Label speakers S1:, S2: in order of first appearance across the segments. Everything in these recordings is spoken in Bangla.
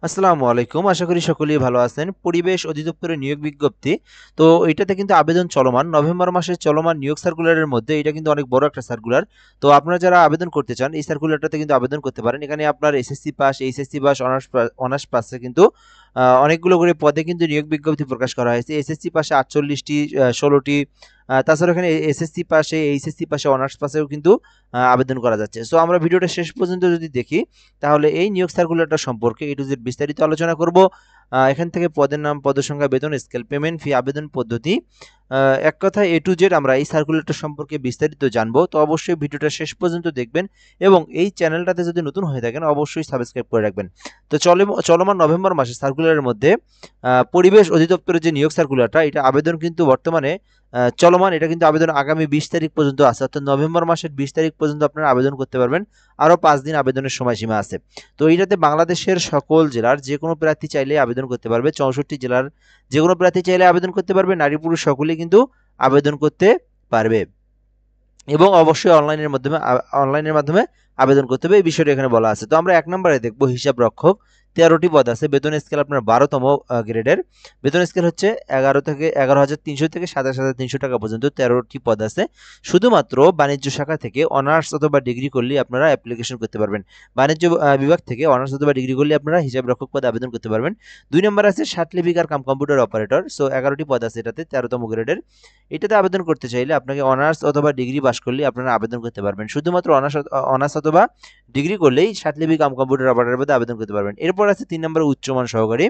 S1: আসসালামু আলাইকুম। আশা করি সকলেই ভালো আছেন। পরিবেশ অধিদপ্তরের নিয়োগ বিজ্ঞপ্তি। তো এটাতে কিন্তু আবেদন চলমান। নভেম্বর মাসের চলমান নিয়োগ সার্কুলারের মধ্যে এটা কিন্তু অনেক বড় একটা সার্কুলার। তো আপনারা যারা আবেদন করতে চান এই সার্কুলারটাতে কিন্তু আবেদন করতে পারেন। এখানে আপনার SSC pass, HSC pass, honours পাসে কিন্তু অনেকগুলো করে পদে কিন্তু নিয়োগ বিজ্ঞপ্তি প্রকাশ করা হয়েছে। এসএসসি পাশে ৪৮টি, ১৬টি, তাছাড়া এখানে এসএসসি পাশে, এইচএসসি পাশে, অনার্স পাসেও কিন্তু আবেদন করা যাচ্ছে। সো আমরা ভিডিওটা শেষ পর্যন্ত যদি দেখি তাহলে এই নিয়োগ সার্কুলারটা সম্পর্কে এ টু জেড বিস্তারিত আলোচনা করব। এখান থেকে পদের নাম, পদের সংখ্যা, বেতন স্কেল, পেমেন্ট ফি, আবেদন পদ্ধতি, এক কথায় এ টু জেড আমরা এই সার্কুলারটা সম্পর্কে বিস্তারিত জানবো। তো অবশ্যই ভিডিওটা শেষ পর্যন্ত দেখবেন এবং এই চ্যানেলটাতে যদি নতুন হয়ে থাকেন অবশ্যই সাবস্ক্রাইব করে রাখবেন। তো চলমান নভেম্বর মাসে সার্কুলারের মধ্যে পরিবেশ অধিদপ্তরের যে নিয়োগ সার্কুলারটা এটা আবেদন কিন্তু বর্তমানে চলমান। এটা কিন্তু আবেদন আগামী ২০ তারিখ পর্যন্ত আছে, অর্থাৎ নভেম্বর মাসের ২০ তারিখ পর্যন্ত আপনারা আবেদন করতে পারবেন। আরও ৫ দিন আবেদনের সময়সীমা আছে। তো এইটাতে বাংলাদেশের সকল জেলার যে কোনো প্রার্থী চাইলে আবেদন করতে পারবে। ৬৪ জেলার যে কোনো প্রার্থী চাইলে আবেদন করতে পারবে। নারী পুরুষ সকলেই কিন্তু আবেদন করতে পারবে এবং অবশ্যই অনলাইনের মাধ্যমে আবেদন করতে হবে, এই বিষয়টি এখানে বলা আছে। তো আমরা ১ নম্বরে দেখব হিসাব রক্ষক। ১৩টি পদ আছে। বেতন স্কেল আপনার ১২তম গ্রেডের। বেতন স্কেল হচ্ছে ১১,৩০০ থেকে ২৭,৩০০ টাকা পর্যন্ত ১৩টি পদ আছে। শুধুমাত্র বাণিজ্য শাখা থেকে অনার্স অথবা ডিগ্রি করলেই আপনারা অ্যাপ্লিকেশন করতে পারবেন। বাণিজ্য বিভাগ থেকে অনার্স অথবা ডিগ্রি করলে আপনারা হিসাব রক্ষক পদে আবেদন করতে পারবেন। ২ নম্বর আছে লিপিকার কাম কম্পিউটার অপারেটর। সো ১১টি পদ আছে এটাতে, ১৩তম গ্রেডের। এটাতে আবেদন করতে চাইলে আপনাকে অনার্স অথবা ডিগ্রি পাস করলেই আপনারা আবেদন করতে পারবেন। শুধুমাত্র অনার্স অথবা ডিগ্রি করলেই লিপি কাম কম্পিউটার অপারেটর পদে আবেদন করতে পারবেন। এরপর আছে ৩ নম্বরে উচ্চমান সহকারী।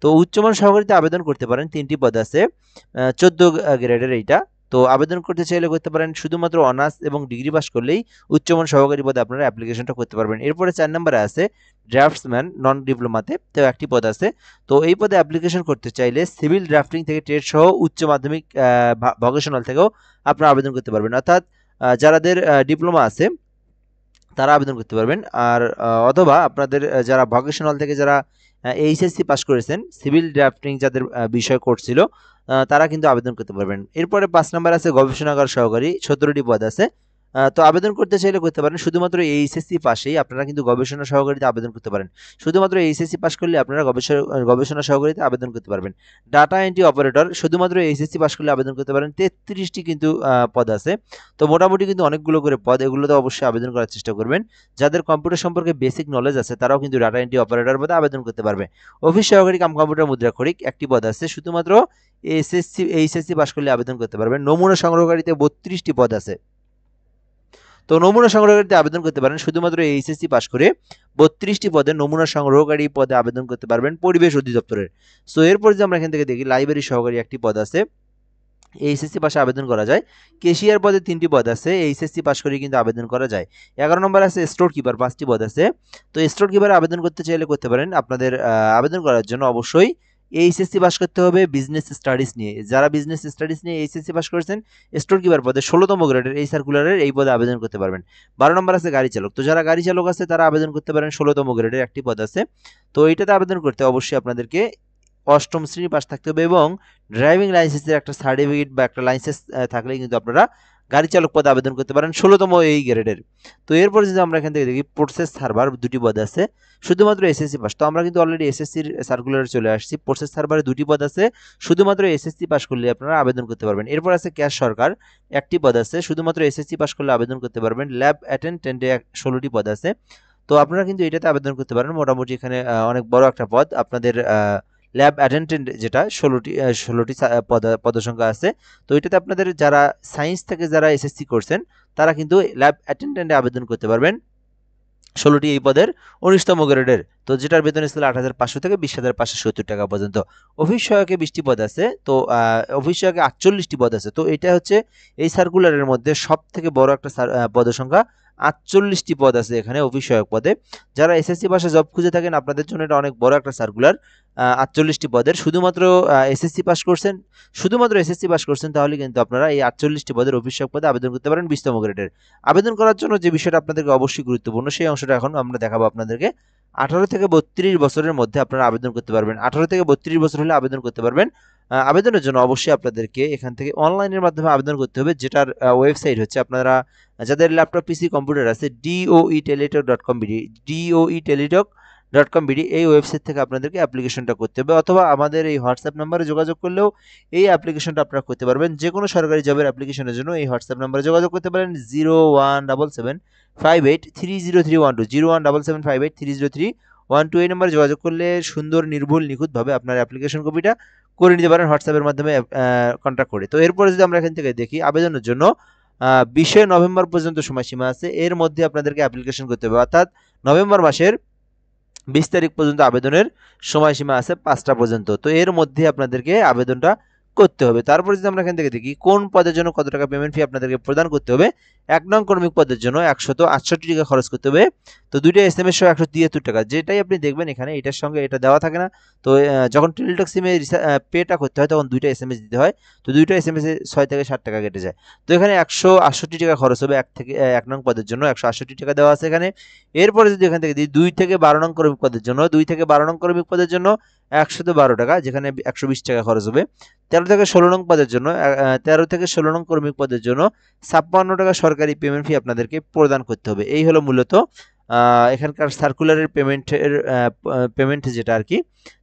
S1: তো উচ্চমান সহকারীতে আবেদন করতে পারেন। ৩টি পদ আছে, ১৪ গ্রেডের এইটা। তো আবেদন করতে চাইলে করতে পারেন। শুধুমাত্র অনার্স এবং ডিগ্রি পাস করলেই উচ্চমান সহকারী পদে আপনারা অ্যাপ্লিকেশনটা করতে পারবেন। এরপরে ৪ নম্বরে আছে ড্রাফটসম্যান নন ডিপ্লোমাতে, তো একটি পদ আছে। তো এই পদে অ্যাপ্লিকেশন করতে চাইলে সিভিল ড্রাফটিং থেকে ট্রেড সহ উচ্চ মাধ্যমিক ভোকেশনাল থেকেও আপনারা আবেদন করতে পারবেন। অর্থাৎ যাদের ডিপ্লোমা আছে তারা আবেদন করতে পারবেন। আর অথবা আপনাদের যারা ভোকেশনাল থেকে যারা এইচএসসি পাস করেছেন, সিভিল ড্রাফটিং যাদের বিষয় কোর্স ছিল, তারা কিন্তু আবেদন করতে পারবেন। এরপরে ৫ নম্বর আছে গবেষণাগার সহকারী। ১৭টি পদ আছে। তো আবেদন করতে চাইলে করতে পারেন। শুধুমাত্র এইচএসসি পাশেই আপনারা কিন্তু গবেষণা সহকারীতে আবেদন করতে পারেন। শুধুমাত্র এইচএসসি পাস করলে আপনারা গবেষণা সহকারীতে আবেদন করতে পারবেন। ডাটা এন্ট্রি অপারেটর শুধুমাত্র এইচএসসি পাস করলে আবেদন করতে পারেন। ৩৩টি কিন্তু পদ আছে। তো মোটামুটি কিন্তু অনেকগুলো করে পদ, এগুলোতে অবশ্যই আবেদন করার চেষ্টা করবেন। যাদের কম্পিউটার সম্পর্কে বেসিক নলেজ আছে তারাও কিন্তু ডাটা এন্ট্রি অপারেটর পদে আবেদন করতে পারবে। অফিস সহকারী কাম কম্পিউটার মুদ্রাক্ষরিক একটি পদ আছে। শুধুমাত্র এইচএসসি পাস করলে আবেদন করতে পারবেন। নমুনা সংগ্রহকারীতে ৩২টি পদ আছে। তো নমুনা সংগ্রহকারীতে আবেদন করতে পারেন। শুধুমাত্র এইচএসসি পাস করে ৩২টি পদে নমুনা সংগ্রহকারী পদে আবেদন করতে পারবেন পরিবেশ অধিদপ্তরের। সো এরপর যে আমরা এখান থেকে দেখি লাইব্রেরি সহকারী একটি পদ আছে। এইচএসসি পাশে আবেদন করা যায়। কেশিয়ার পদে ৩টি পদ আছে। এইচএসসি পাস করে কিন্তু আবেদন করা যায়। ১১ নম্বর আছে স্টোর কিপার, ৫টি পদ আছে। তো স্টোর কিপারে আবেদন করতে চাইলে করতে পারেন। আপনাদের আবেদন করার জন্য অবশ্যই এইচএসসি পাস করতে হবে বিজনেস স্টাডিজ নিয়ে। যারা বিজনেস স্টাডিজ নিয়ে এইচএসসি পাস করেছেন স্টোর কিপার পদে ১৬তম গ্রেডের এই সার্কুলারের এই পদে আবেদন করতে পারবেন। ১২ নম্বর আছে গাড়ি চালক। তো যারা গাড়ি চালক আছে তারা আবেদন করতে পারেন। ১৬তম গ্রেডের একটি পদ আছে। তো এইটাতে আবেদন করতে অবশ্যই আপনাদেরকে ৮ম শ্রেণী পাস থাকতে হবে এবং ড্রাইভিং লাইসেন্সের একটা সার্টিফিকেট বা একটা লাইসেন্স থাকলেই কিন্তু আপনারা গাড়ি চালক পদে আবেদন করতে পারেন ১৬তম এই গ্রেডের। তো এরপর যদি আমরা এখান থেকে দেখি প্রসেস সার্ভার ২টি পদ আছে। শুধুমাত্র এসএসসি পাস। তো আমরা কিন্তু অলরেডি এসএসসির সার্কুলারে চলে আসছি। প্রসেস সার্ভারে ২টি পদ আছে। শুধুমাত্র এসএসসি পাস করলে আপনারা আবেদন করতে পারবেন। এরপর আছে ক্যাশ সরকার, একটি পদ আছে। শুধুমাত্র এসএসসি পাস করলে আবেদন করতে পারবেন। ল্যাব অ্যাটেন্ডেন্টে ১৬টি পদ আছে। তো আপনারা কিন্তু এটাতে আবেদন করতে পারেন। মোটামুটি এখানে অনেক বড় একটা পদ। আপনাদের ল্যাব অ্যাটেন্ডেন্ট যেটা ১৬টি পদসংখ্যা আছে। তো এটাতে আপনাদের যারা সায়েন্স থেকে যারা এসএসসি করছেন তারা কিন্তু ল্যাব অ্যাটেন্ডেন্টে আবেদন করতে পারবেন ১৬টি এই পদের ১৯তম গ্রেডের। তো যেটার বেতন স্কেল ৮,৫০০ থেকে ২০,৫৭০ টাকা পর্যন্ত। অফিস সহায়কে ২০টি পদ আছে। তো অফিস সহায়কে ৪৮টি পদ আছে। তো এটা হচ্ছে এই সার্কুলারের মধ্যে সবথেকে বড় একটা পদসংখ্যা। ৪৮টি পদ আছে এখানে অফিস সহায়ক পদে। যারা এসএসসি পাশে জব খুঁজে থাকেন আপনাদের জন্য এটা অনেক বড় একটা সার্কুলার। ৪৮টি পদের শুধুমাত্র এসএসসি পাস করছেন, শুধুমাত্র এসএসসি পাস করছেন তাহলে কিন্তু আপনারা এই ৪৮টি পদের অফিস সহায়ক পদে আবেদন করতে পারেন ২০তম গ্রেডের। আবেদন করার জন্য যে বিষয়টা আপনাদেরকে অবশ্যই গুরুত্বপূর্ণ সেই অংশটা এখন আমরা দেখাবো আপনাদেরকে। ১৮ থেকে ৩২ বছরের মধ্যে আপনারা আবেদন করতে পারবেন। ১৮ থেকে ৩২ বছর হলে আবেদন করতে পারবেন। আবেদনের জন্য অবশ্যই আপনাদেরকে এখান থেকে অনলাইনের মাধ্যমে আবেদন করতে হবে, যেটার ওয়েবসাইট হচ্ছে আপনারা যাদের ল্যাপটপ পিসি কম্পিউটার আছে doeTeletalk.com www.application.com.bd এই ওয়েবসাইট থেকে আপনাদেরকে অ্যাপ্লিকেশনটা করতে হবে, অথবা আমাদের এই হোয়াটসঅ্যাপ নাম্বারে যোগাযোগ করলেও এই অ্যাপ্লিকেশনটা আপনারা করতে পারবেন। যে কোনো সরকারি জবের অ্যাপ্লিকেশনের জন্য এই হোয়াটসঅ্যাপ নাম্বারে যোগাযোগ করতে পারেন 017758303120 017758303120 এই নাম্বারে যোগাযোগ করলে সুন্দর নির্ভুল নিখুঁতভাবে আপনার অ্যাপ্লিকেশন কপিটা করে নিতে পারেন হোয়াটসঅ্যাপের মাধ্যমে কন্ট্যাক্ট করে। তো এরপরে যদি আমরা এখান থেকে দেখি আবেদনের জন্য 20 নভেম্বর পর্যন্ত সময়সীমা আছে, এর মধ্যে আপনাদেরকে অ্যাপ্লিকেশন করতে হবে, অর্থাৎ নভেম্বর মাসের 20 তারিখ পর্যন্ত আবেদনের সময়সীমা আছে 5টা পর্যন্ত। তো এর মধ্যে আপনাদেরকে আবেদনটা করতে হবে। তারপরে যদি আমরা এখান থেকে দেখি কোন পদের জন্য কত টাকা পেমেন্ট ফি আপনাদেরকে প্রদান করতে হবে। 1 নং কর্মিক পদের জন্য 168 টাকা খরচ করতে হবে। তো দুইটা এসএমএস সহ 173 টাকা, যেটাই আপনি দেখবেন এখানে এটার সঙ্গে এটা দেওয়া থাকে না। তো যখন টেলিটক সিমে পেটা করতে হয় তখন দুইটা এসএমএস দিতে হয়। তো দুইটা এসএমএস এ 6 থেকে 7 টাকা কেটে যায়। তো এখানে 168 টাকা খরচ হবে 1 নং পদের জন্য 168 টাকা দেওয়া আছে এখানে। এরপরে যদি এখান থেকে দিই 2 থেকে 12 নং কর্মিক পদের জন্য 2 থেকে 12 নং কর্মিক পদের জন্য 112 টাকা, যেখানে 120 টাকা খরচ হবে। 13 থেকে 16 নং পদের জন্য 13 থেকে 16 নং কর্মিক পদের জন্য 56 টাকা সরকারি পেমেন্ট ফি আপনাদেরকে প্রদান করতে হবে। এই হলো মূলত এখানকার সার্কুলারের পেমেন্ট যেটা আর কি।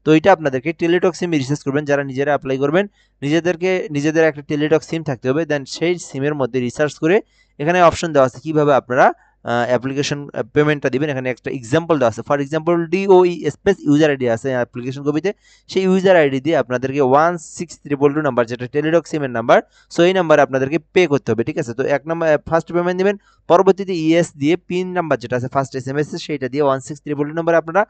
S1: তো এটা আপনাদেরকে টেলিটক সিমে রিচার্জ করবেন, যারা নিজেরা অ্যাপ্লাই করবেন নিজেদের একটা টেলিটক সিম থাকতে হবে, দেন সেই সিমের মধ্যে রিচার্জ করে এখানে অপশন দেওয়া আছে কিভাবে আপনারা অ্যাপ্লিকেশন পেমেন্টটা দিবেন। এখানে একটা এক্সাম্পল দেওয়া আছে, for example DOE space user ID আছে অ্যাপ্লিকেশন কপিতে, সেই ইউজার আইডি দিয়ে আপনাদেরকে 16322 নাম্বার, যেটা টেলিটক সিমের নাম্বার, সো এই নাম্বারে আপনাদেরকে পে করতে হবে, ঠিক আছে। তো 1 নাম্বার ফার্স্ট পেমেন্ট দিবেন, পরবর্তীতে ইএস দিয়ে পিন নাম্বার যেটা আছে ফার্স্ট এসএমএস সেইটা দিয়ে 16322 নাম্বারে আপনারা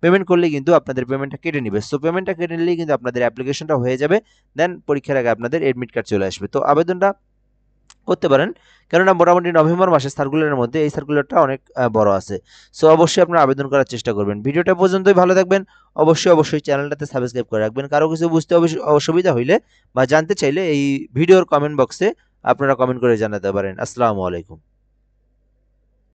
S1: পেমেন্ট করলে কিন্তু আপনাদের পেমেন্টটা কেটে নেবে। সো পেমেন্টটা কেটে নিলেই কিন্তু আপনাদের অ্যাপ্লিকেশনটা হয়ে যাবে, দেন পরীক্ষার আগে আপনাদের এডমিট কার্ড চলে আসবে। তো আবেদনটা করতে পারেন, কেননা মোটামুটি নভেম্বর মাসের সার্কুলারের মধ্যে এই সার্কুলারটা অনেক বড় আছে। সো অবশ্যই আপনারা আবেদন করার চেষ্টা করবেন। ভিডিওটা পর্যন্তই, ভালো থাকবেন। অবশ্যই চ্যানেলটাতে সাবস্ক্রাইব করে রাখবেন। কারো কিছু বুঝতে অসুবিধা হইলে বা জানতে চাইলে এই ভিডিওর কমেন্ট বক্সে আপনারা কমেন্ট করে জানাতে পারেন। আসসালামু আলাইকুম।